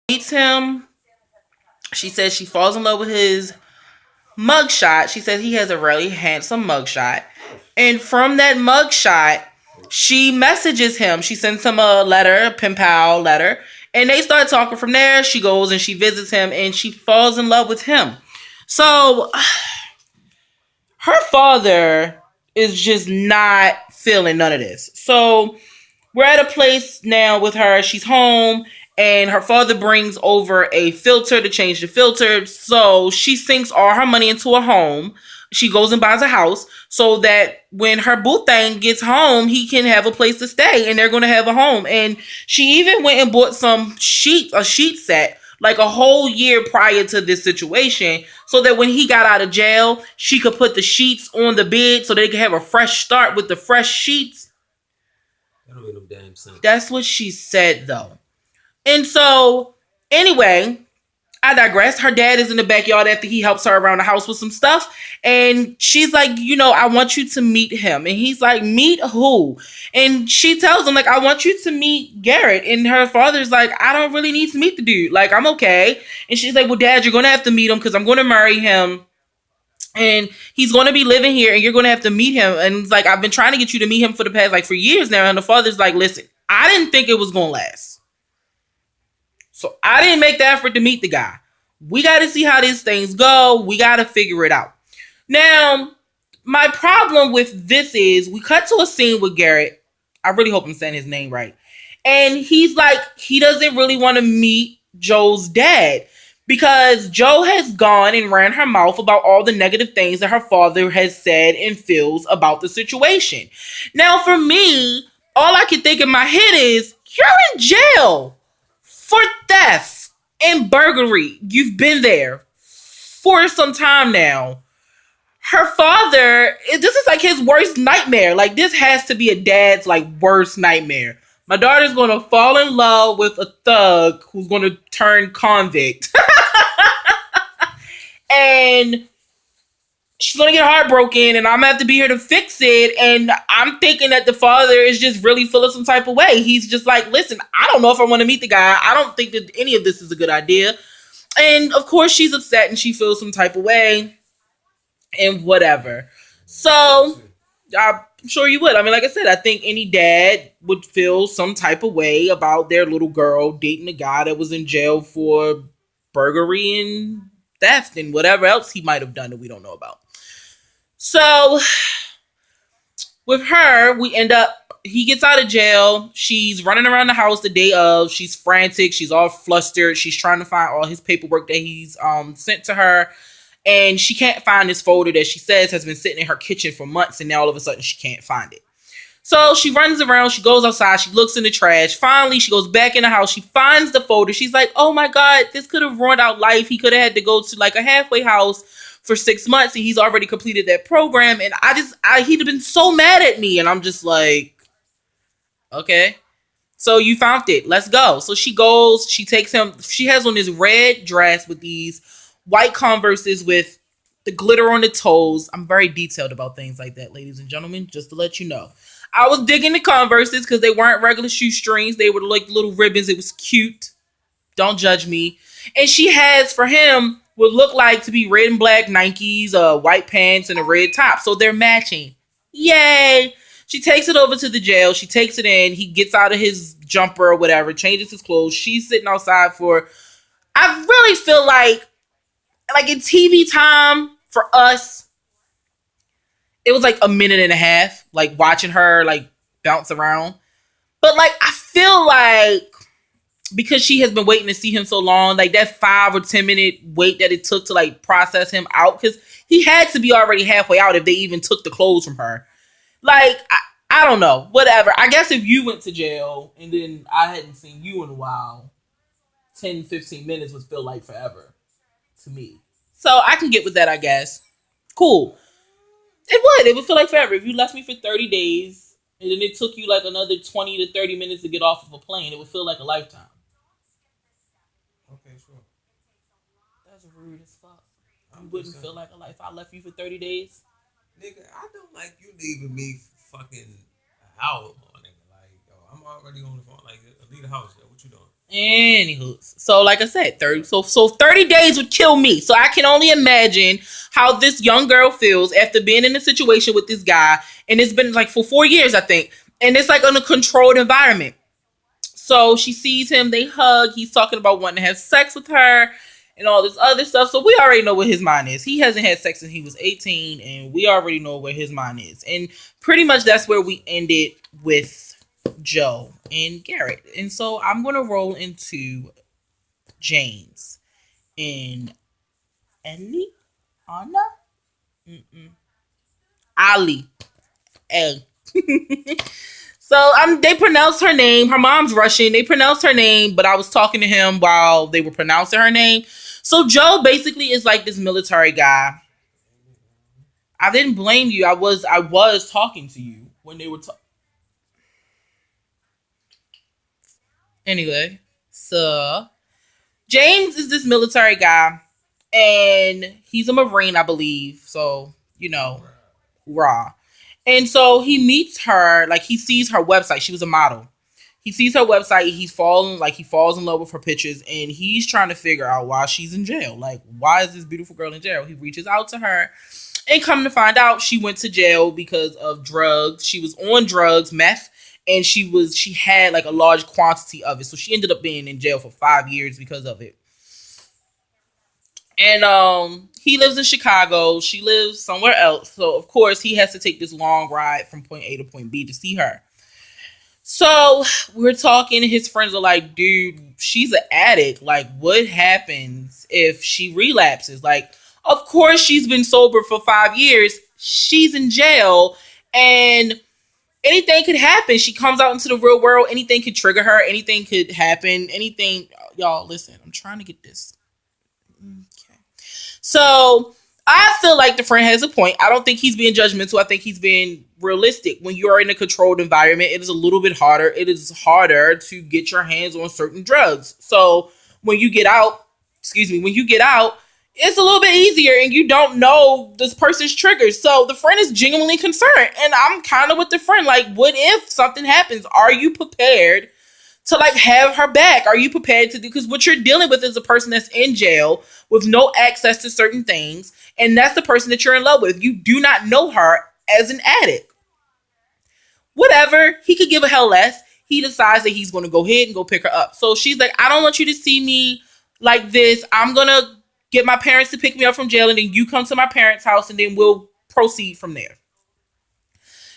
Meets him. She says she falls in love with his mugshot. She says he has a really handsome mugshot. And from that mugshot, she messages him. She sends him a letter, a pen pal letter. And they start talking from there. She goes and she visits him and she falls in love with him. So her father is just not feeling none of this. So we're at a place now with her. She's home, and her father brings over a filter to change the filter. So she sinks all her money into a home. She goes and buys a house so that when her boo thing gets home, he can have a place to stay, and they're going to have a home. And she even went and bought a sheet set, like a whole year prior to this situation, so that when he got out of jail, she could put the sheets on the bed so they could have a fresh start with the fresh sheets. That don't make no damn sense. That's what she said, though. And so, anyway, I digress. Her dad is in the backyard after he helps her around the house with some stuff. And she's like, I want you to meet him. And he's like, meet who? And she tells him, like, I want you to meet Garrett. And her father's like, I don't really need to meet the dude. Like, I'm okay. And she's like, well, Dad, you're going to have to meet him because I'm going to marry him. And he's going to be living here and you're going to have to meet him. And it's like, I've been trying to get you to meet him for the past, like, for years now. And the father's like, listen, I didn't think it was going to last. So I didn't make the effort to meet the guy. We got to see how these things go. We got to figure it out. Now, my problem with this is we cut to a scene with Garrett. I really hope I'm saying his name right. And he's like, he doesn't really want to meet Joe's dad because Joe has gone and ran her mouth about all the negative things that her father has said and feels about the situation. Now, for me, all I can think in my head is, you're in jail for theft and burglary. You've been there for some time now. Her father, this is like his worst nightmare. Like, this has to be a dad's, like, worst nightmare. My daughter's going to fall in love with a thug who's going to turn convict. And she's going to get heartbroken, and I'm going to have to be here to fix it. And I'm thinking that the father is just really feeling some type of way. He's just like, listen, I don't know if I want to meet the guy. I don't think that any of this is a good idea. And of course, she's upset and she feels some type of way and whatever. So I'm sure you would. I mean, like I said, I think any dad would feel some type of way about their little girl dating a guy that was in jail for burglary and theft and whatever else he might have done that we don't know about. So with her, we end up, he gets out of jail. She's running around the house the day of. She's frantic. She's all flustered. She's trying to find all his paperwork that he's sent to her. And she can't find this folder that she says has been sitting in her kitchen for months. And now all of a sudden she can't find it. So she runs around. She goes outside. She looks in the trash. Finally, she goes back in the house. She finds the folder. She's like, oh my God, this could have ruined out life. He could have had to go to like a halfway house for 6 months. And he's already completed that program. And he'd have been so mad at me. And I'm just like, okay. So you found it. Let's go. So she goes. She takes him. She has on this red dress with these white Converses with the glitter on the toes. I'm very detailed about things like that, ladies and gentlemen, just to let you know. I was digging the Converses because they weren't regular shoestrings. They were like little ribbons. It was cute. Don't judge me. And she has, for him, what look like to be red and black Nikes, white pants, and a red top. So they're matching. Yay. She takes it over to the jail. She takes it in. He gets out of his jumper or whatever, changes his clothes. She's sitting outside for, I really feel like in TV time for us, it was like a minute and a half, like watching her like bounce around. But like, I feel like because she has been waiting to see him so long, like that 5 or 10 minute wait that it took to like process him out, because he had to be already halfway out if they even took the clothes from her. Like, I don't know, whatever. I guess if you went to jail and then I hadn't seen you in a while, 10, 15 minutes would feel like forever to me. So I can get with that, I guess. Cool. It would feel like forever. If you left me for 30 days and then it took you like another 20 to 30 minutes to get off of a plane, it would feel like a lifetime. Okay, sure. That's rude as fuck. You wouldn't feel like a life. I left you for 30 days. Nigga, I don't like you leaving me for fucking an hour more, nigga. Like, yo, I'm already on the phone. Like, leave the house. Yo. What you doing? Anywho, so like I said, 30 days would kill me. So I can only imagine how this young girl feels after being in a situation with this guy, and it's been like for 4 years, I think, and it's like in a controlled environment. So she sees him, they hug. He's talking about wanting to have sex with her and all this other stuff. So we already know what his mind is. He hasn't had sex since he was 18, and we already know where his mind is. And pretty much that's where we ended with Joe and Garrett. And so I'm going to roll into James and Ellie, Anna, Ali, L. So they pronounced her name. Her mom's Russian. They pronounced her name, but I was talking to him while they were pronouncing her name. So Joe basically is like this military guy. I didn't blame you. I was talking to you when they were talking. Anyway, so James is this military guy, and he's a Marine, I believe. So raw. And so he meets her, like he sees her website. She was a model. He sees her website. He falls in love with her pictures, and he's trying to figure out why she's in jail. Like, why is this beautiful girl in jail? He reaches out to her, and come to find out, she went to jail because of drugs. She was on drugs, meth, and she had like a large quantity of it. So she ended up being in jail for 5 years because of it. And he lives in Chicago. She lives somewhere else. So of course he has to take this long ride from point A to point B to see her. So we're talking, and his friends are like, dude, she's an addict. Like, what happens if she relapses? Like, of course she's been sober for 5 years. She's in jail, and anything could happen. She comes out into the real world. Anything could trigger her. Anything could happen. Anything. Y'all, listen, I'm trying to get this. Okay. So I feel like the friend has a point. I don't think he's being judgmental. I think he's being realistic. When you are in a controlled environment, it is a little bit harder. It is harder to get your hands on certain drugs. So when you get out, when you get out, it's a little bit easier, and you don't know this person's triggers. So the friend is genuinely concerned, and I'm kind of with the friend. Like, what if something happens? Are you prepared to like have her back? Are you prepared to do, because what you're dealing with is a person that's in jail with no access to certain things, and that's the person that you're in love with. You do not know her as an addict. Whatever, he could give a hell less. He decides that he's going to go ahead and go pick her up. So she's like, I don't want you to see me like this. I'm going to get my parents to pick me up from jail, and then you come to my parents' house, and then we'll proceed from there.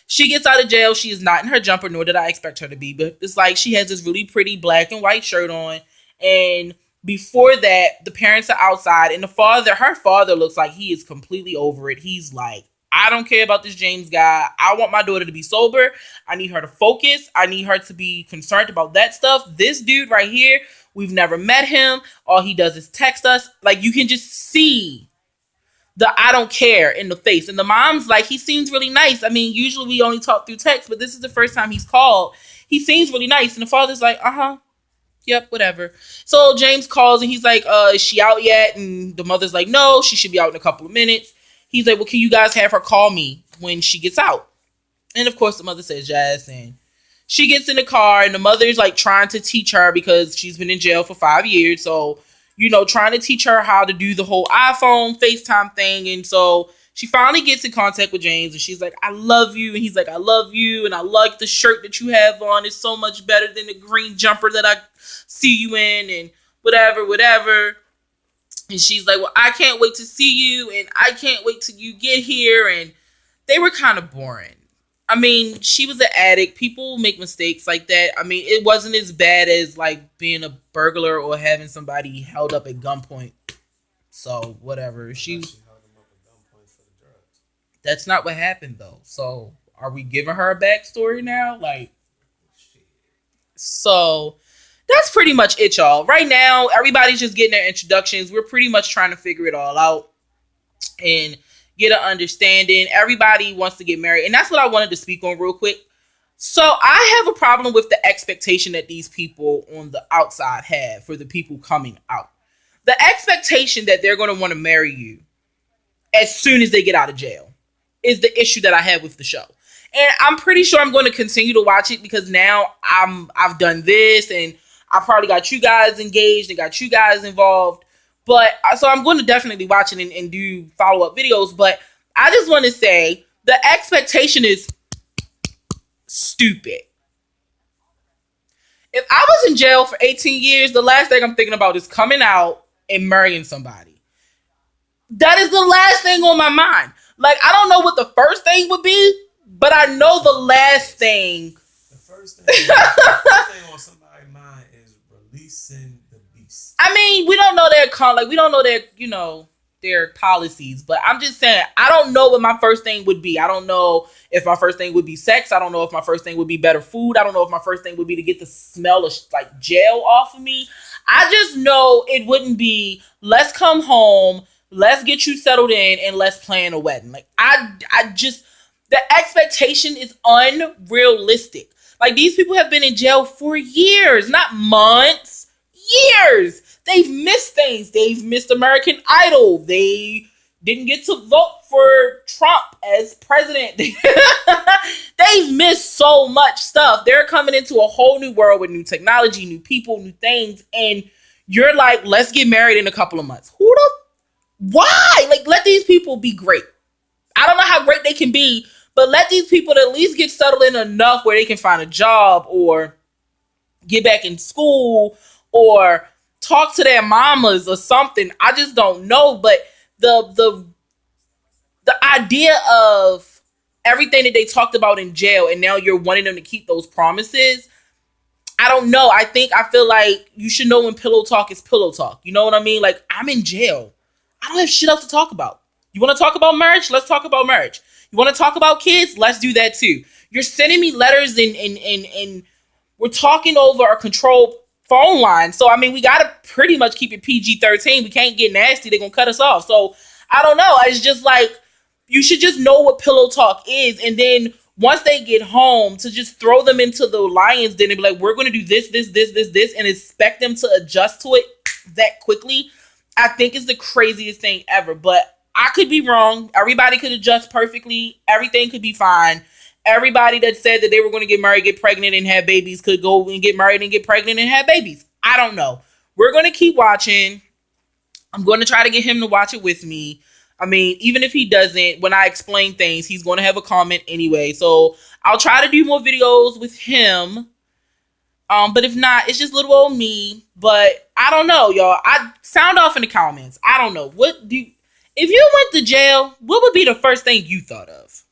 She gets out of jail. She is not in her jumper, nor did I expect her to be. But it's like she has this really pretty black and white shirt on. And before that, the parents are outside. And her father looks like he is completely over it. He's like, I don't care about this James guy. I want my daughter to be sober. I need her to focus. I need her to be concerned about that stuff. This dude right here, we've never met him. All he does is text us. Like, you can just see the I don't care in the face. And the mom's like, he seems really nice. I mean, usually we only talk through text, but this is the first time he's called. He seems really nice. And the father's like, yep, whatever. So James calls, and he's like, is she out yet? And the mother's like, no, she should be out in a couple of minutes. He's like, well, can you guys have her call me when she gets out? And of course the mother says yes. And she gets in the car, and the mother's like trying to teach her, because she's been in jail for 5 years. So, trying to teach her how to do the whole iPhone FaceTime thing. And so she finally gets in contact with James, and she's like, I love you. And he's like, I love you. And I like the shirt that you have on. It's so much better than the green jumper that I see you in, and whatever. And she's like, well, I can't wait to see you, and I can't wait till you get here. And they were kind of boring. I mean, she was an addict. People make mistakes like that. I mean, it wasn't as bad as like being a burglar or having somebody held up at gunpoint. So whatever. She held him up at gunpoint for the drugs. That's not what happened though. So are we giving her a backstory now? Like, so that's pretty much it, y'all. Right now, everybody's just getting their introductions. We're pretty much trying to figure it all out and get an understanding. Everybody wants to get married, and that's what I wanted to speak on real quick. So I have a problem with the expectation that these people on the outside have for the people coming out. The expectation that they're going to want to marry you as soon as they get out of jail is the issue that I have with the show. And I'm pretty sure I'm going to continue to watch it because now I've done this and I probably got you guys engaged and got you guys involved. But so I'm going to definitely watch it and do follow up videos. But I just want to say the expectation is stupid. If I was in jail for 18 years, the last thing I'm thinking about is coming out and marrying somebody. That is the last thing on my mind. Like, I don't know what the first thing would be, but I know the last thing. The first thing on somebody's mind is releasing the beast. I mean, we don't know we don't know their policies, but I'm just saying, I don't know what my first thing would be. I don't know if my first thing would be sex. I don't know if my first thing would be better food. I don't know if my first thing would be to get the smell of like jail off of me. I just know it wouldn't be, let's come home, let's get you settled in, and let's plan a wedding. Like, I just, the expectation is unrealistic. Like, these people have been in jail for years, not months, years. They've missed things. They've missed American Idol. They didn't get to vote for Trump as president. They've missed so much stuff. They're coming into a whole new world with new technology, new people, new things. And you're like, let's get married in a couple of months. Why? Like, let these people be great. I don't know how great they can be, but let these people at least get settled in enough where they can find a job or get back in school or talk to their mamas or something. I just don't know. But the idea of everything that they talked about in jail and now you're wanting them to keep those promises, I don't know. I feel like you should know when pillow talk is pillow talk. You know what I mean? Like, I'm in jail. I don't have shit else to talk about. You want to talk about marriage? Let's talk about marriage. You want to talk about kids? Let's do that too. You're sending me letters and we're talking over a controlled phone line. So, I mean, we got to pretty much keep it PG-13. We can't get nasty. They're going to cut us off. So, I don't know. It's just like, you should just know what pillow talk is. And then once they get home, to just throw them into the lion's den and be like, we're going to do this, and expect them to adjust to it that quickly, I think is the craziest thing ever. But I could be wrong. Everybody could adjust perfectly. Everything could be fine. Everybody that said that they were going to get married, get pregnant, and have babies could go and get married and get pregnant and have babies. I don't know. We're going to keep watching. I'm going to try to get him to watch it with me. I mean, even if he doesn't, when I explain things, he's going to have a comment anyway. So I'll try to do more videos with him. But if not, it's just little old me. But I don't know, y'all. I sound off in the comments. I don't know. If you went to jail, what would be the first thing you thought of?